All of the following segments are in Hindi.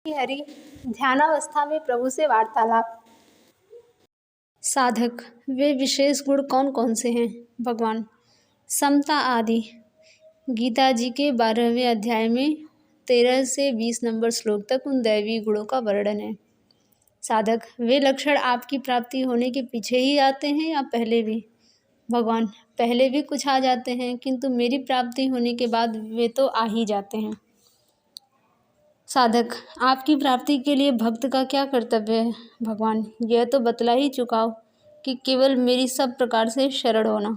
हरि ध्यानावस्था में प्रभु से वार्तालाप। साधक वे विशेष गुण कौन कौन से हैं? भगवान समता आदि। गीता जी के 12वें अध्याय में 13 से 20 नंबर श्लोक तक उन दैवी गुणों का वर्णन है। साधक वे लक्षण आपकी प्राप्ति होने के पीछे ही आते हैं या पहले भी? भगवान पहले भी कुछ आ जाते हैं, किंतु मेरी प्राप्ति होने के बाद वे तो आ ही जाते हैं। साधक आपकी प्राप्ति के लिए भक्त का क्या कर्तव्य है? भगवान यह तो बतला ही चुका हो कि केवल मेरी सब प्रकार से शरण होना।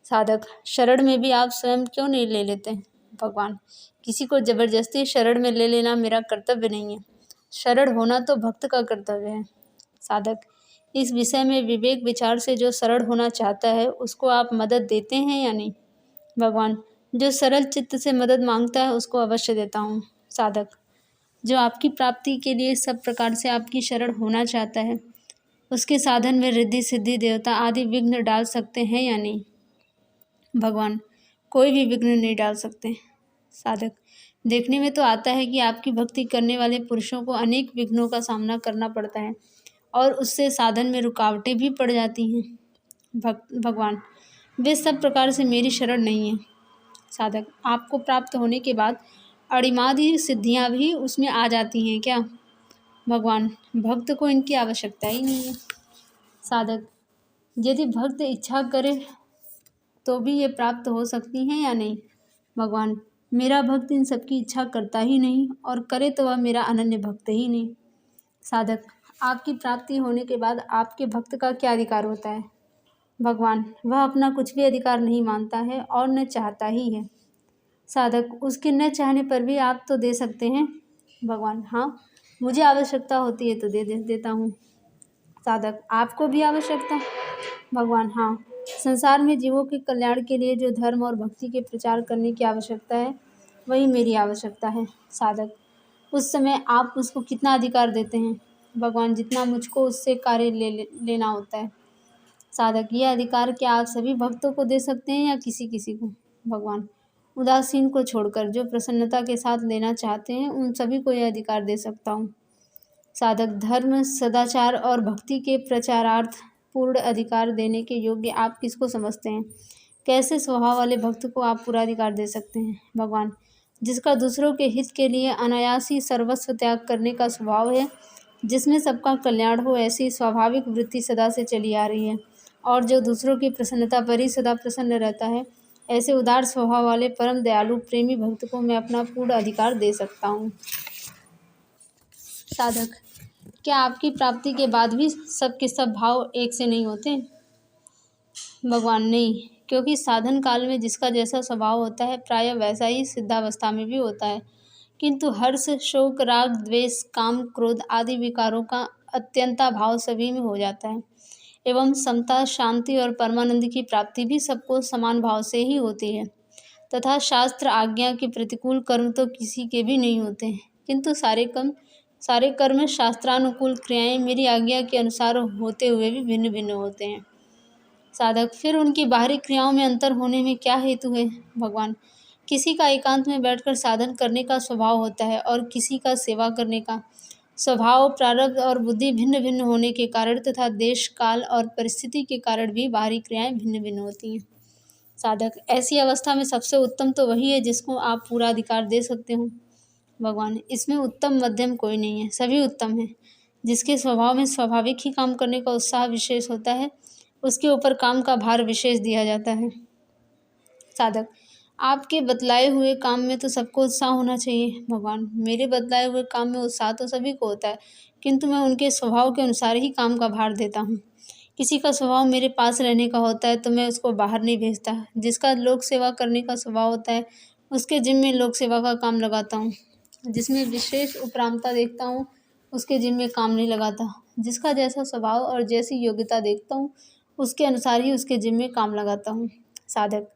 साधक शरण में भी आप स्वयं क्यों नहीं ले लेते? भगवान किसी को जबरदस्ती शरण में ले लेना मेरा कर्तव्य नहीं है। शरण होना तो भक्त का कर्तव्य है। साधक इस विषय में विवेक विचार से जो शरण होना चाहता है उसको आप मदद देते हैं या नहीं? भगवान जो सरल चित्त से मदद मांगता है उसको अवश्य देता हूँ। साधक जो आपकी प्राप्ति के लिए सब प्रकार से आपकी शरण होना चाहता है उसके साधन में रिद्धि सिद्धि देवता आदि विघ्न डाल सकते हैं या नहीं? भगवान कोई भी विघ्न नहीं डाल सकते। साधक देखने में तो आता है कि आपकी भक्ति करने वाले पुरुषों को अनेक विघ्नों का सामना करना पड़ता है और उससे साधन में रुकावटें भी पड़ जाती हैं। भगवान वे सब प्रकार से मेरी शरण नहीं है। साधक आपको प्राप्त होने के बाद अणिमादि सिद्धियां भी उसमें आ जाती हैं क्या? भगवान भक्त को इनकी आवश्यकता ही नहीं है। साधक यदि भक्त इच्छा करे तो भी ये प्राप्त हो सकती हैं या नहीं? भगवान मेरा भक्त इन सबकी इच्छा करता ही नहीं, और करे तो वह मेरा अनन्य भक्त ही नहीं। साधक आपकी प्राप्ति होने के बाद आपके भक्त का क्या अधिकार होता है? भगवान वह अपना कुछ भी अधिकार नहीं मानता है और न चाहता ही है। साधक उसके न चाहने पर भी आप तो दे सकते हैं। भगवान हाँ मुझे आवश्यकता होती है तो देता हूँ। साधक आपको भी आवश्यकता? भगवान हाँ संसार में जीवों के कल्याण के लिए जो धर्म और भक्ति के प्रचार करने की आवश्यकता है वही मेरी आवश्यकता है। साधक उस समय आप उसको कितना अधिकार देते हैं? भगवान जितना मुझको उससे कार्य लेना होता है। साधक यह अधिकार क्या आप सभी भक्तों को दे सकते हैं या किसी किसी को? भगवान उदासीन को छोड़कर जो प्रसन्नता के साथ लेना चाहते हैं उन सभी को यह अधिकार दे सकता हूँ। साधक धर्म सदाचार और भक्ति के प्रचारार्थ पूर्ण अधिकार देने के योग्य आप किसको समझते हैं? कैसे स्वभाव वाले भक्त को आप पूरा अधिकार दे सकते हैं? भगवान जिसका दूसरों के हित के लिए अनायास ही सर्वस्व त्याग करने का स्वभाव है, जिसमें सबका कल्याण हो, ऐसी स्वाभाविक वृत्ति सदा से चली आ रही है, और जो दूसरों की प्रसन्नता पर ही सदा प्रसन्न रहता है, ऐसे उदार स्वभाव वाले परम दयालु प्रेमी भक्त को मैं अपना पूर्ण अधिकार दे सकता हूँ। साधक क्या आपकी प्राप्ति के बाद भी सब के सब भाव एक से नहीं होते? भगवान नहीं, क्योंकि साधन काल में जिसका जैसा स्वभाव होता है प्रायः वैसा ही सिद्धावस्था में भी होता है, किंतु हर्ष शोक राग द्वेष काम क्रोध आदि विकारों का अत्यंता भाव सभी में हो जाता है, एवं समता शांति और परमानंद की प्राप्ति भी सबको समान भाव से ही होती है। तथा शास्त्र आज्ञा के प्रतिकूल कर्म तो किसी के भी नहीं होते, किंतु सारे कर्म शास्त्रानुकूल क्रियाएं मेरी आज्ञा के अनुसार होते हुए भी भिन्न भिन्न होते हैं। साधक फिर उनकी बाहरी क्रियाओं में अंतर होने में क्या हेतु है? भगवान किसी का एकांत में बैठकर साधन करने का स्वभाव होता है और किसी का सेवा करने का। स्वभाव प्रारब्ध और बुद्धि भिन्न भिन्न होने के कारण तथा देश काल और परिस्थिति के कारण भी बाहरी क्रियाएं भिन्न भिन्न होती हैं। साधक ऐसी अवस्था में सबसे उत्तम तो वही है जिसको आप पूरा अधिकार दे सकते हो। भगवान इसमें उत्तम मध्यम कोई नहीं है, सभी उत्तम है। जिसके स्वभाव में स्वाभाविक ही काम करने का उत्साह विशेष होता है उसके ऊपर काम का भार विशेष दिया जाता है। साधक आपके बतलाए हुए काम में तो सबको उत्साह होना चाहिए। भगवान मेरे बतलाए हुए काम में उत्साह तो सभी को होता है, किंतु मैं उनके स्वभाव के अनुसार ही काम का भार देता हूँ। किसी का स्वभाव मेरे पास रहने का होता है तो मैं उसको बाहर नहीं भेजता। जिसका लोक सेवा करने का स्वभाव होता है उसके जिम्मे लोक सेवा का काम लगाता हूँ। जिसमें विशेष उपरामता देखता हूँ उसके जिम्मे काम नहीं लगाता। जिसका जैसा स्वभाव और जैसी योग्यता देखता हूँ उसके अनुसार ही उसके जिम्मे काम लगाता हूँ। साधक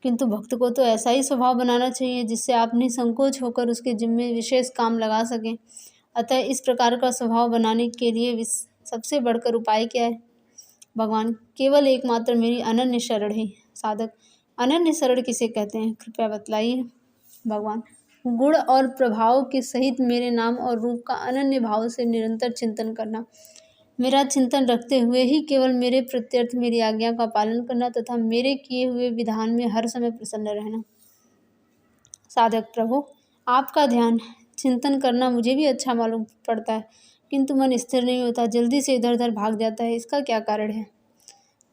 किंतु भक्त को तो ऐसा ही स्वभाव बनाना चाहिए जिससे आप निसंकोच होकर उसके जिम्मे विशेष काम लगा सकें। अतः इस प्रकार का स्वभाव बनाने के लिए सबसे बढ़कर उपाय क्या है? भगवान केवल एकमात्र मेरी अनन्य शरण है। साधक अनन्य शरण किसे कहते हैं, कृपया बतलाइए। भगवान गुण और प्रभाव के सहित मेरे नाम और रूप का अनन्य भाव से निरंतर चिंतन करना। मेरा चिंतन रखते हुए ही केवल मेरे प्रत्यर्थ मेरी आज्ञा का पालन करना तथा मेरे किए हुए विधान में हर समय प्रसन्न रहना। साधक प्रभु, आपका ध्यान चिंतन करना मुझे भी अच्छा मालूम पड़ता है, किंतु मन स्थिर नहीं होता, जल्दी से इधर उधर भाग जाता है। इसका क्या कारण है?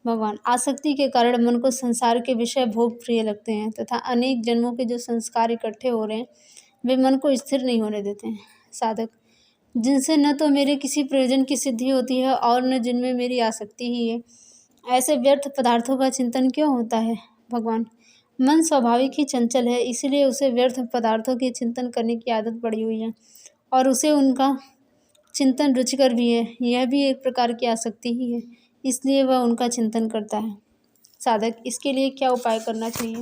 भगवान, आसक्ति के कारण मन को संसार के विषय भोग प्रिय लगते हैं तथा अनेक जन्मों के जो संस्कार इकट्ठे हो रहे हैं वे मन को स्थिर नहीं होने देते हैं। साधक, जिनसे न तो मेरे किसी प्रयोजन की सिद्धि होती है और न जिनमें मेरी आसक्ति ही है, ऐसे व्यर्थ पदार्थों का चिंतन क्यों होता है? भगवान, मन स्वाभाविक ही चंचल है, इसलिए उसे व्यर्थ पदार्थों के चिंतन करने की आदत पड़ी हुई है और उसे उनका चिंतन रुचिकर भी है। यह भी एक प्रकार की आसक्ति ही है, इसलिए वह उनका चिंतन करता है। साधक, इसके लिए क्या उपाय करना चाहिए?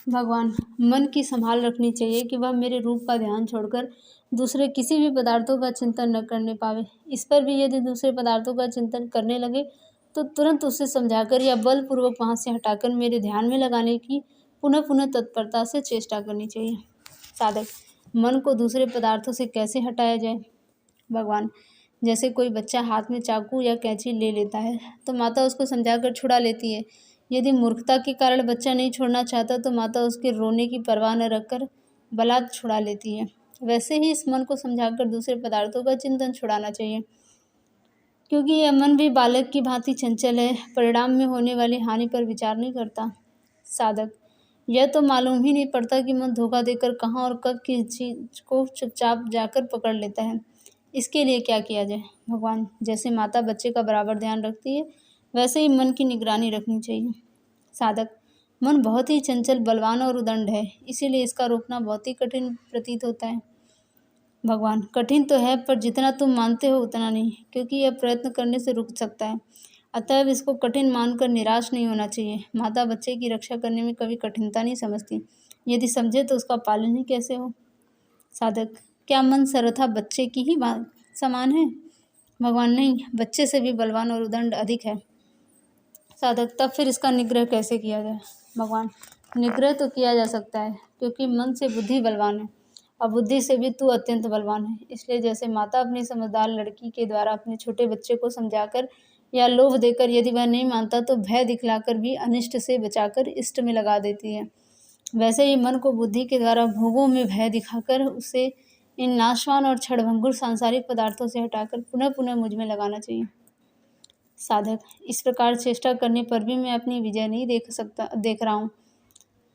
भगवान, मन की संभाल रखनी चाहिए कि वह मेरे रूप का ध्यान छोड़कर दूसरे किसी भी पदार्थों का चिंतन न करने पावे। इस पर भी यदि दूसरे पदार्थों का चिंतन करने लगे तो तुरंत उसे समझाकर या बलपूर्वक वहाँ से हटाकर मेरे ध्यान में लगाने की पुनः पुनः तत्परता से चेष्टा करनी चाहिए। साधक, मन को दूसरे पदार्थों से कैसे हटाया जाए? भगवान, जैसे कोई बच्चा हाथ में चाकू या कैंची ले लेता है तो माता उसको समझाकर छुड़ा लेती है। यदि मूर्खता के कारण बच्चा नहीं छोड़ना चाहता तो माता उसके रोने की परवाह न रखकर बलात् छुड़ा लेती है। वैसे ही इस मन को समझाकर दूसरे पदार्थों का चिंतन छुड़ाना चाहिए, क्योंकि यह मन भी बालक की भांति चंचल है, परिणाम में होने वाली हानि पर विचार नहीं करता। साधक, यह तो मालूम ही नहीं पड़ता कि मन धोखा देकर कहाँ और कब किस चीज को चुपचाप जाकर पकड़ लेता है। इसके लिए क्या किया जाए? भगवान, जैसे माता बच्चे का बराबर ध्यान रखती है वैसे ही मन की निगरानी रखनी चाहिए। साधक, मन बहुत ही चंचल, बलवान और उदंड है, इसीलिए इसका रोकना बहुत ही कठिन प्रतीत होता है। भगवान, कठिन तो है पर जितना तुम मानते हो उतना नहीं, क्योंकि यह प्रयत्न करने से रुक सकता है। अतएव इसको कठिन मानकर निराश नहीं होना चाहिए। माता बच्चे की रक्षा करने में कभी कठिनता नहीं समझती, यदि समझे तो उसका पालन ही कैसे हो। साधक, क्या मन सर्वथा बच्चे की ही समान है? भगवान, नहीं, बच्चे से भी बलवान और उदंड अधिक है। साधक, तब फिर इसका निग्रह कैसे किया जाए? भगवान, निग्रह तो किया जा सकता है, क्योंकि मन से बुद्धि बलवान है और बुद्धि से भी तू अत्यंत बलवान है। इसलिए जैसे माता अपनी समझदार लड़की के द्वारा अपने छोटे बच्चे को समझाकर या लोभ देकर, यदि वह नहीं मानता तो भय दिखलाकर भी अनिष्ट से बचाकर इष्ट में लगा देती है, वैसे ही मन को बुद्धि के द्वारा भोगों में भय दिखाकर उसे इन नाशवान और क्षणभंगुर सांसारिक पदार्थों से हटाकर पुनः पुनः मुझ में लगाना चाहिए। साधक, इस प्रकार चेष्टा करने पर भी मैं अपनी विजय नहीं देख रहा हूँ।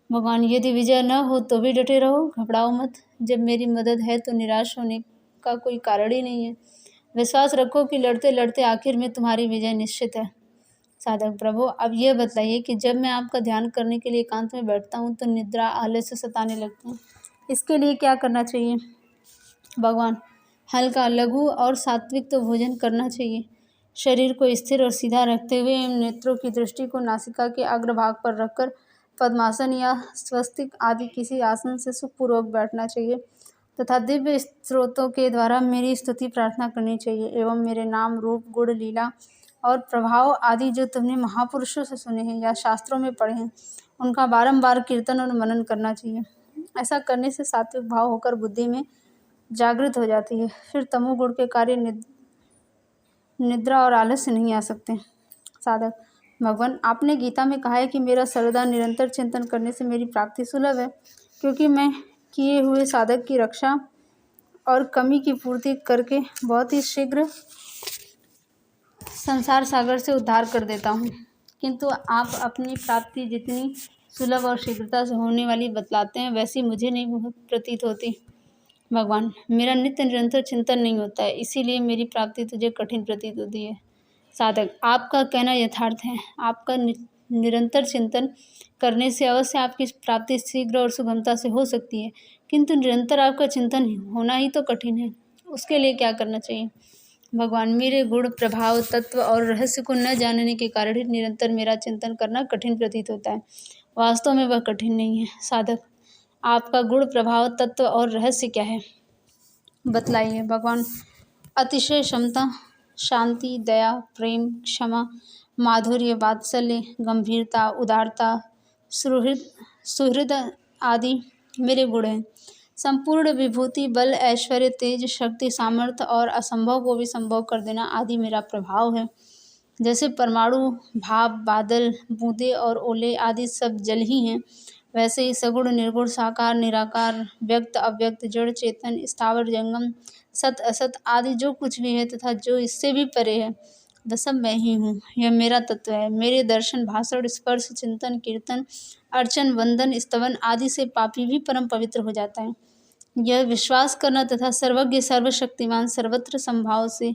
भगवान, यदि विजय न हो तो भी डटे रहो, घबराओ मत। जब मेरी मदद है तो निराश होने का कोई कारण ही नहीं है। विश्वास रखो कि लड़ते लड़ते आखिर में तुम्हारी विजय निश्चित है। साधक प्रभु, अब यह बताइए कि जब मैं आपका ध्यान करने के लिए एकांत में बैठता हूँ तो निद्रा आलस्य सताने लगती है, इसके लिए क्या करना चाहिए? भगवान, हल्का, लघु और सात्विक तो भोजन करना चाहिए। शरीर को स्थिर और सीधा रखते हुए नेत्रों की दृष्टि को नासिका के अग्रभाग पर रखकर पद्मासन या स्वस्तिक आदि किसी आसन से सुखपूर्वक बैठना चाहिए तथा दिव्य स्त्रोतों के द्वारा मेरी स्तुति प्रार्थना करनी चाहिए एवं मेरे नाम, रूप, गुण, लीला और प्रभाव आदि जो तुमने महापुरुषों से सुने हैं या शास्त्रों में पढ़े हैं उनका बारंबार कीर्तन और मनन करना चाहिए। ऐसा करने से सात्विक भाव होकर बुद्धि में जागृत हो जाती है, फिर तमोगुण के कार्य निद्रा और आलस्य नहीं आ सकते। साधक, भगवान, आपने गीता में कहा है कि मेरा सर्वदा निरंतर चिंतन करने से मेरी प्राप्ति सुलभ है, क्योंकि मैं किए हुए साधक की रक्षा और कमी की पूर्ति करके बहुत ही शीघ्र संसार सागर से उद्धार कर देता हूँ। किंतु आप अपनी प्राप्ति जितनी सुलभ और शीघ्रता से होने वाली बतलाते हैं वैसी मुझे नहीं प्रतीत होती। भगवान, मेरा नित्य निरंतर चिंतन नहीं होता है, इसीलिए मेरी प्राप्ति तुझे कठिन प्रतीत होती है। साधक, आपका कहना यथार्थ है। आपका निरंतर चिंतन करने से अवश्य आपकी प्राप्ति शीघ्र और सुगमता से हो सकती है, किंतु निरंतर आपका चिंतन होना ही तो कठिन है। उसके लिए क्या करना चाहिए? भगवान, मेरे गुण, प्रभाव, तत्व और रहस्य को न जानने के कारण ही निरंतर मेरा चिंतन करना कठिन प्रतीत होता है। वास्तव में वह कठिन नहीं है। साधक, आपका गुण, प्रभाव, तत्व और रहस्य क्या है, बतलाइए। भगवान, अतिशय क्षमता, शांति, दया, प्रेम, क्षमा, माधुर्य, वात्सल्य, गंभीरता, उदारता, सुहृद आदि मेरे गुण हैं। संपूर्ण विभूति, बल, ऐश्वर्य, तेज, शक्ति, सामर्थ्य और असंभव को भी संभव कर देना आदि मेरा प्रभाव है। जैसे परमाणु, भाप, बादल, बूंदे और ओले आदि सब जल ही हैं, वैसे ही सगुण, निर्गुण, साकार, निराकार, व्यक्त, अव्यक्त, जड़, चेतन, स्थावर, जंगम, सत, असत आदि जो कुछ भी है तथा जो इससे भी परे है, वह सब मैं ही हूँ। यह मेरा तत्व है। मेरे दर्शन, भाषण, स्पर्श, चिंतन, कीर्तन, अर्चन, वंदन, स्तवन आदि से पापी भी परम पवित्र हो जाता है। यह विश्वास करना तथा सर्वज्ञ, सर्वशक्तिमान, सर्वत्र संभाव से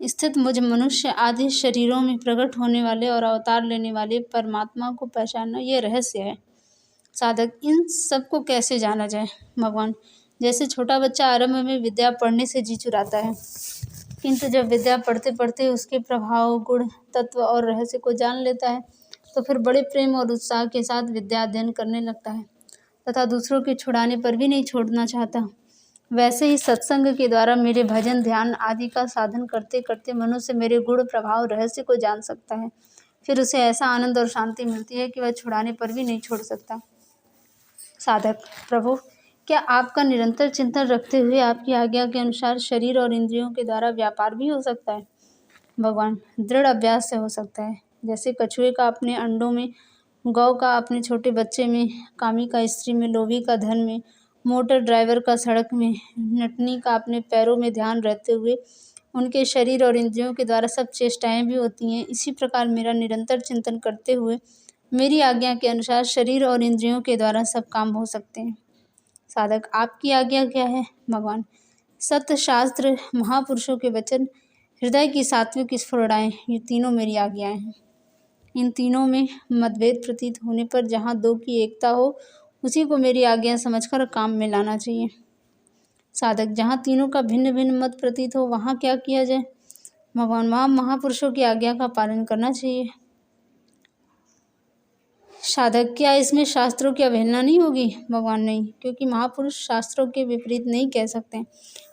स्थित मुझ मनुष्य आदि शरीरों में प्रकट होने वाले और अवतार लेने वाले परमात्मा को पहचानना, यह रहस्य है। साधक, इन सब को कैसे जाना जाए? भगवान, जैसे छोटा बच्चा आरंभ में विद्या पढ़ने से जी चुराता है, किंतु जब विद्या पढ़ते पढ़ते उसके प्रभाव, गुण, तत्व और रहस्य को जान लेता है तो फिर बड़े प्रेम और उत्साह के साथ विद्या अध्ययन करने लगता है तथा दूसरों के छुड़ाने पर भी नहीं छोड़ना चाहता। वैसे ही सत्संग के द्वारा मेरे भजन, ध्यान आदि का साधन करते करते मनुष्य मेरे गुण, प्रभाव, रहस्य को जान सकता है। फिर उसे ऐसा आनंद और शांति मिलती है कि वह छुड़ाने पर भी नहीं छोड़ सकता। साधक, प्रभु, क्या आपका निरंतर चिंतन रखते हुए आपकी आज्ञा के अनुसार शरीर और इंद्रियों के द्वारा व्यापार भी हो सकता है? भगवान, दृढ़ अभ्यास से हो सकता है। जैसे कछुए का अपने अंडों में, गौ का अपने छोटे बच्चे में, कामी का स्त्री में, लोभी का धन में, मोटर ड्राइवर का सड़क में, नटनी का अपने पैरों में ध्यान रहते हुए उनके शरीर और इंद्रियों के द्वारा सब चेष्टाएं भी होती हैं, इसी प्रकार मेरा निरंतर चिंतन करते हुए मेरी आज्ञा के अनुसार शरीर और इंद्रियों के द्वारा सब काम हो सकते हैं। साधक, आपकी आज्ञा क्या है? भगवान, सत्य, शास्त्र, महापुरुषों के वचन, हृदय की सात्विक स्फुरणाएं, ये तीनों मेरी आज्ञाएं हैं। इन तीनों में मतभेद प्रतीत होने पर जहाँ दो की एकता हो उसी को मेरी आज्ञा समझकर काम में लाना चाहिए। साधक, जहाँ तीनों का भिन्न भिन्न मत प्रतीत हो वहाँ क्या किया जाए? भगवान, वहाँ महापुरुषों की आज्ञा का पालन करना चाहिए। साधक, क्या इसमें शास्त्रों की अवहेलना नहीं होगी? भगवान, नहीं, क्योंकि महापुरुष शास्त्रों के विपरीत नहीं कह सकते।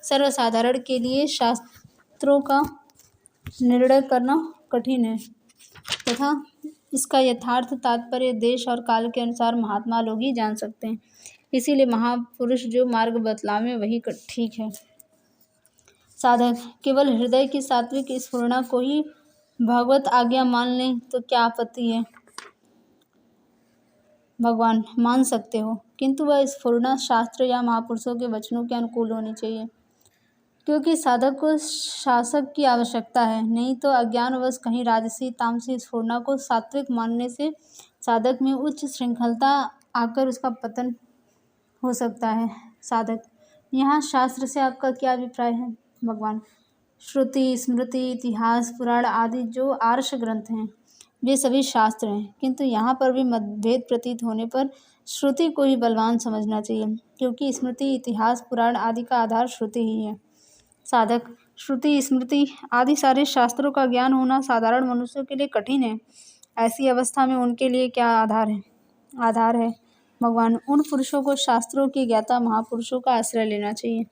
सर्वसाधारण के लिए शास्त्रों का निर्णय करना कठिन है तथा इसका यथार्थ तात्पर्य देश और काल के अनुसार महात्मा लोग ही जान सकते हैं। इसीलिए महापुरुष जो मार्ग बतलावें वही ठीक है। साधक, केवल हृदय की सात्विक स्फुरना को ही भगवत आज्ञा मान लें तो क्या आपत्ति है? भगवान, मान सकते हो, किंतु वह स्फुरना शास्त्र या महापुरुषों के वचनों के अनुकूल होनी चाहिए, क्योंकि साधक को शासक की आवश्यकता है। नहीं तो अज्ञानवश कहीं राजसी, तामसी स्फुरना को सात्विक मानने से साधक में उच्च श्रृंखलता आकर उसका पतन हो सकता है। साधक, यहाँ शास्त्र से आपका क्या अभिप्राय है? भगवान, श्रुति, स्मृति, इतिहास, पुराण आदि जो आर्ष ग्रंथ हैं वे सभी शास्त्र हैं, किंतु यहाँ पर भी मतभेद प्रतीत होने पर श्रुति को ही बलवान समझना चाहिए, क्योंकि स्मृति, इतिहास, पुराण आदि का आधार श्रुति ही है। साधक, श्रुति, स्मृति आदि सारे शास्त्रों का ज्ञान होना साधारण मनुष्यों के लिए कठिन है। ऐसी अवस्था में उनके लिए क्या आधार है? भगवान, उन पुरुषों को शास्त्रों के ज्ञाता महापुरुषों का आश्रय लेना चाहिए।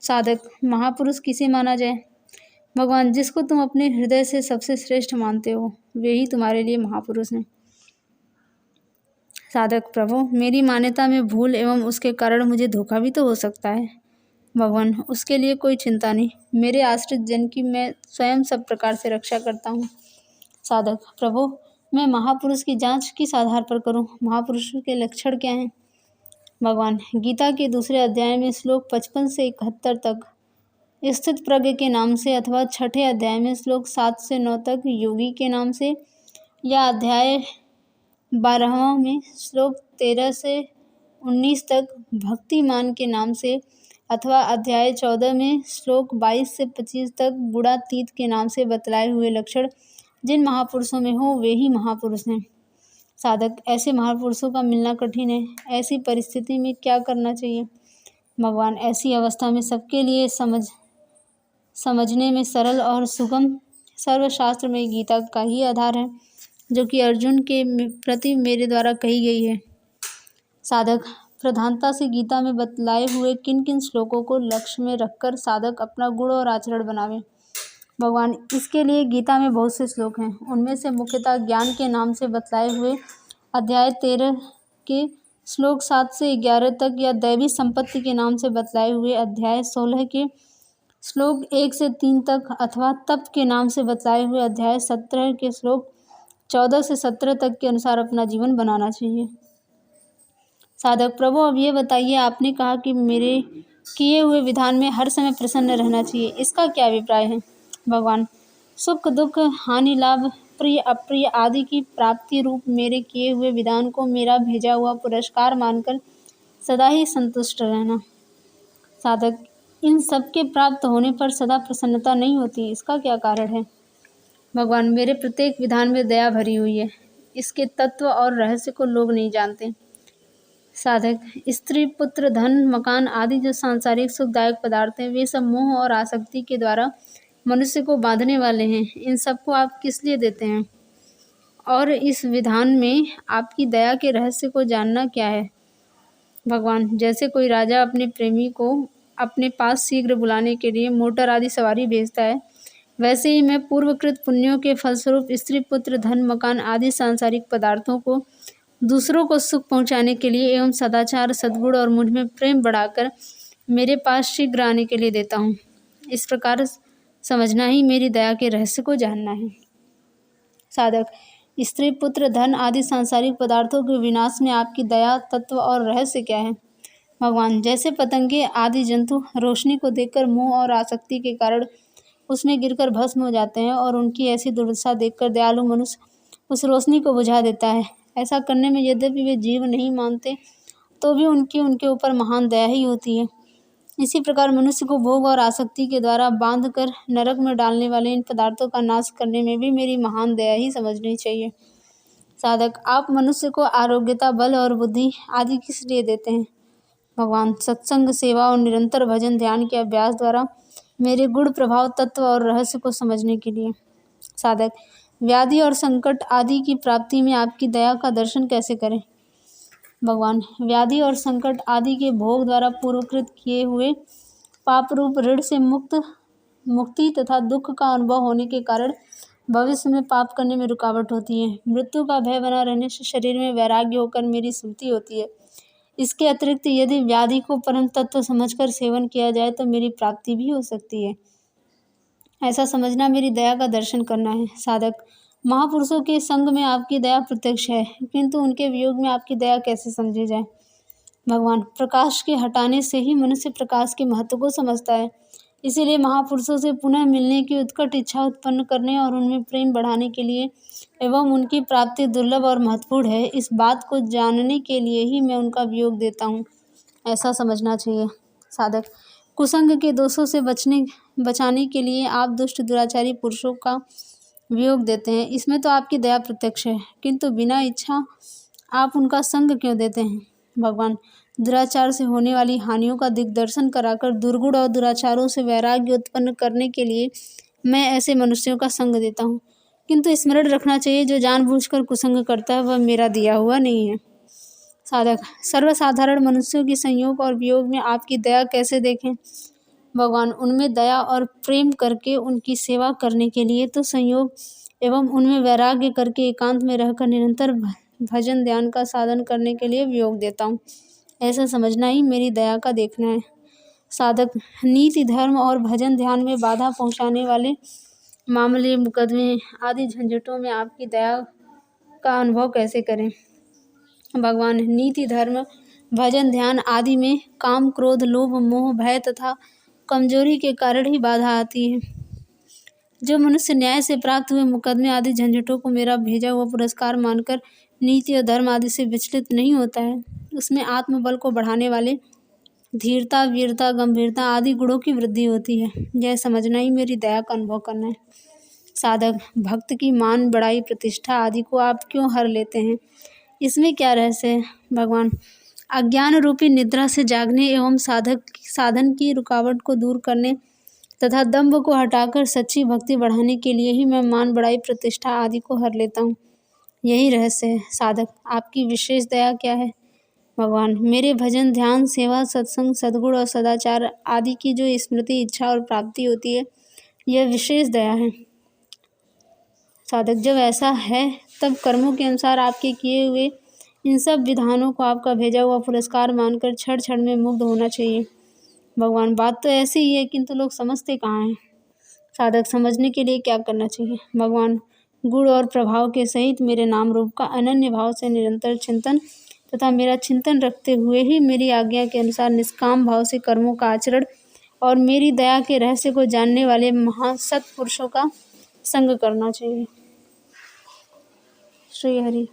साधक, महापुरुष किसे माना जाए? भगवान, जिसको तुम अपने हृदय से सबसे श्रेष्ठ मानते हो वे ही तुम्हारे लिए महापुरुष हैं। साधक, प्रभु, मेरी मान्यता में भूल एवं उसके कारण मुझे धोखा भी तो हो सकता है। भगवान, उसके लिए कोई चिंता नहीं, मेरे आश्रित जन की मैं स्वयं सब प्रकार से रक्षा करता हूँ। साधक, प्रभु, मैं महापुरुष की जांच किस आधार पर करूँ? महापुरुषों के लक्षण क्या हैं? भगवान, गीता के दूसरे अध्याय में श्लोक 55 से 71 तक स्थित प्रज्ञ के नाम से, अथवा छठे अध्याय में श्लोक 7 से 9 तक योगी के नाम से, या अध्याय 12वां में श्लोक 13 से 19 तक भक्तिमान के नाम से, अथवा अध्याय 14 में श्लोक 22 से 25 तक गुणातीत के नाम से बतलाए हुए लक्षण जिन महापुरुषों में हो वे ही महापुरुष हैं। साधक, ऐसे महापुरुषों का मिलना कठिन है। ऐसी परिस्थिति में क्या करना चाहिए? भगवान, ऐसी अवस्था में सबके लिए समझने में सरल और सुगम सर्वशास्त्र में गीता का ही आधार है, जो कि अर्जुन के प्रति मेरे द्वारा कही गई है। साधक, प्रधानता से गीता में बतलाए हुए किन किन श्लोकों को लक्ष्य में रखकर साधक अपना गुण और आचरण बनावे? भगवान, इसके लिए गीता में बहुत से श्लोक हैं। उनमें से मुख्यतः ज्ञान के नाम से बतलाए हुए अध्याय 13 के श्लोक 7 से 11 तक या दैवी संपत्ति के नाम से बतलाए हुए अध्याय 16 के श्लोक 1 से 3 तक अथवा तप के नाम से बतलाए हुए अध्याय 17 के श्लोक 14 से 17 तक के अनुसार अपना जीवन बनाना चाहिए। साधक: प्रभु, अब ये बताइए, आपने कहा कि मेरे किए हुए विधान में हर समय प्रसन्न रहना चाहिए, इसका क्या अभिप्राय है? भगवान: सुख दुख, हानि लाभ, प्रिय अप्रिय आदि की प्राप्ति रूप मेरे किए हुए विधान को मेरा भेजा हुआ पुरस्कार मानकर सदा ही संतुष्ट रहना। साधक: इन सब के प्राप्त होने पर सदा प्रसन्नता नहीं होती, इसका क्या कारण है? भगवान: मेरे प्रत्येक विधान में दया भरी हुई है, इसके तत्व और रहस्य को लोग नहीं जानते। साधक: स्त्री, पुत्र, धन, मकान आदि जो सांसारिक सुखदायक पदार्थ हैं, वे सब मोह और आसक्ति के द्वारा मनुष्य को बांधने वाले हैं। इन सबको आप किस लिए देते हैं? और इस विधान में आपकी दया के रहस्य को जानना क्या है? भगवान: जैसे कोई राजा अपने प्रेमी को अपने पास शीघ्र बुलाने के लिए मोटर आदि सवारी भेजता है, वैसे ही मैं पूर्वकृत पुण्यों के फलस्वरूप स्त्री, पुत्र, धन, मकान आदि सांसारिक पदार्थों को दूसरों को सुख पहुंचाने के लिए एवं सदाचार, सद्गुण और मुझ में प्रेम बढ़ाकर मेरे पास शीघ्र आने के लिए देता हूँ। इस प्रकार समझना ही मेरी दया के रहस्य को जानना है। साधक: स्त्री, पुत्र, धन आदि सांसारिक पदार्थों के विनाश में आपकी दया तत्व और रहस्य क्या है? भगवान: जैसे पतंगे आदि जंतु रोशनी को देखकर मोह और आसक्ति के कारण उसमें गिरकर भस्म हो जाते हैं और उनकी ऐसी दुर्दशा देखकर दयालु मनुष्य उस रोशनी को बुझा देता है, ऐसा करने में यद्यपि वे जीव नहीं मानते तो भी उनके ऊपर महान दया ही होती है। इसी प्रकार मनुष्य को भोग और आसक्ति के द्वारा बांध कर नरक में डालने वाले इन पदार्थों का नाश करने में भी मेरी महान दया ही समझनी चाहिए। साधक: आप मनुष्य को आरोग्यता, बल और बुद्धि आदि किस लिए देते हैं? भगवान: सत्संग, सेवा और निरंतर भजन ध्यान के अभ्यास द्वारा मेरे गुण, प्रभाव, तत्व और रहस्य को समझने के लिए। साधक: व्याधि और संकट आदि की प्राप्ति में आपकी दया का दर्शन कैसे करें? भगवान: व्याधि और संकट आदि के भोग द्वारा पूर्वकृत किए हुए पाप रूप ऋण से मुक्ति तथा दुख का अनुभव होने के कारण भविष्य में पाप करने में रुकावट होती है। मृत्यु का भय बना रहने से शरीर में वैराग्य होकर मेरी स्मृति होती है। इसके अतिरिक्त यदि व्याधि को परम तत्व समझकर सेवन किया जाए तो मेरी प्राप्ति भी हो सकती है, ऐसा समझना मेरी दया का दर्शन करना है। साधक: महापुरुषों के संग में आपकी दया प्रत्यक्ष है, किंतु उनके वियोग में आपकी दया कैसे समझी जाए? भगवान: प्रकाश के हटाने से ही मनुष्य प्रकाश के महत्व को समझता है, इसीलिए महापुरुषों से पुनः मिलने की उत्कट इच्छा उत्पन्न करने और उनमें प्रेम बढ़ाने के लिए एवं उनकी प्राप्ति दुर्लभ और महत्वपूर्ण है, इस बात को जानने के लिए ही मैं उनका वियोग देता हूँ, ऐसा समझना चाहिए। साधक: कुसंग के दोषों से बचाने के लिए आप दुष्ट दुराचारी पुरुषों का वियोग देते हैं, इसमें तो आपकी दया प्रत्यक्ष है, किंतु बिना इच्छा आप उनका संग क्यों देते हैं? भगवान: दुराचार से होने वाली हानियों का दिग्दर्शन कराकर दुर्गुण और दुराचारों से वैराग्य उत्पन्न करने के लिए मैं ऐसे मनुष्यों का संग देता हूँ, किंतु स्मरण रखना चाहिए, जो जानबूझकर कुसंग करता है वह मेरा दिया हुआ नहीं है। साधक: सर्वसाधारण मनुष्यों के संयोग और वियोग में आपकी दया कैसे देखें? भगवान: उनमें दया और प्रेम करके उनकी सेवा करने के लिए तो संयोग एवं उनमें वैराग्य करके एकांत में रहकर निरंतर भजन ध्यान का साधन करने के लिए वियोग देता हूँ, ऐसा समझना ही मेरी दया का देखना है। साधक: नीति, धर्म और भजन ध्यान में बाधा पहुँचाने वाले मामले, मुकदमे आदि झंझटों में आपकी दया का अनुभव कैसे करें? भगवान: नीति, धर्म, भजन ध्यान आदि में काम, क्रोध, लोभ, मोह, भय तथा कमजोरी के कारण ही बाधा आती है। जो मनुष्य न्याय से प्राप्त हुए मुकदमे आदि झंझटों को मेरा भेजा हुआ पुरस्कार मानकर नीति और धर्म आदि से विचलित नहीं होता है, उसमें आत्मबल को बढ़ाने वाले धीरता, वीरता, गंभीरता आदि गुणों की वृद्धि होती है, यह समझना ही मेरी दया का अनुभव करना है। साधक: भक्त की मान, बड़ाई, प्रतिष्ठा आदि को आप क्यों हर लेते हैं, इसमें क्या रहस्य है? भगवान: अज्ञान रूपी निद्रा से जागने एवं साधन की रुकावट को दूर करने तथा दंभ को हटाकर सच्ची भक्ति बढ़ाने के लिए ही मैं मान, बड़ाई, प्रतिष्ठा आदि को हर लेता हूँ, यही रहस्य है। साधक: आपकी विशेष दया क्या है? भगवान: मेरे भजन ध्यान, सेवा, सत्संग, सद्गुण और सदाचार आदि की जो स्मृति, इच्छा और प्राप्ति होती है, यह विशेष दया है। साधक: जब ऐसा है तब कर्मों के अनुसार आपके किए हुए इन सब विधानों को आपका भेजा हुआ पुरस्कार मानकर क्षण क्षण में मुग्ध होना चाहिए। भगवान, बात तो ऐसी ही है, किंतु लोग समझते कहाँ हैं। साधक, समझने के लिए क्या करना चाहिए? भगवान, गुण और प्रभाव के सहित मेरे नाम रूप का अनन्य भाव से निरंतर चिंतन तथा मेरा चिंतन रखते हुए ही मेरी आज्ञा के अनुसार निष्काम भाव से कर्मों का आचरण और मेरी दया के रहस्य को जानने वाले महान सत्पुरुषों का संग करना चाहिए। श्री हरि।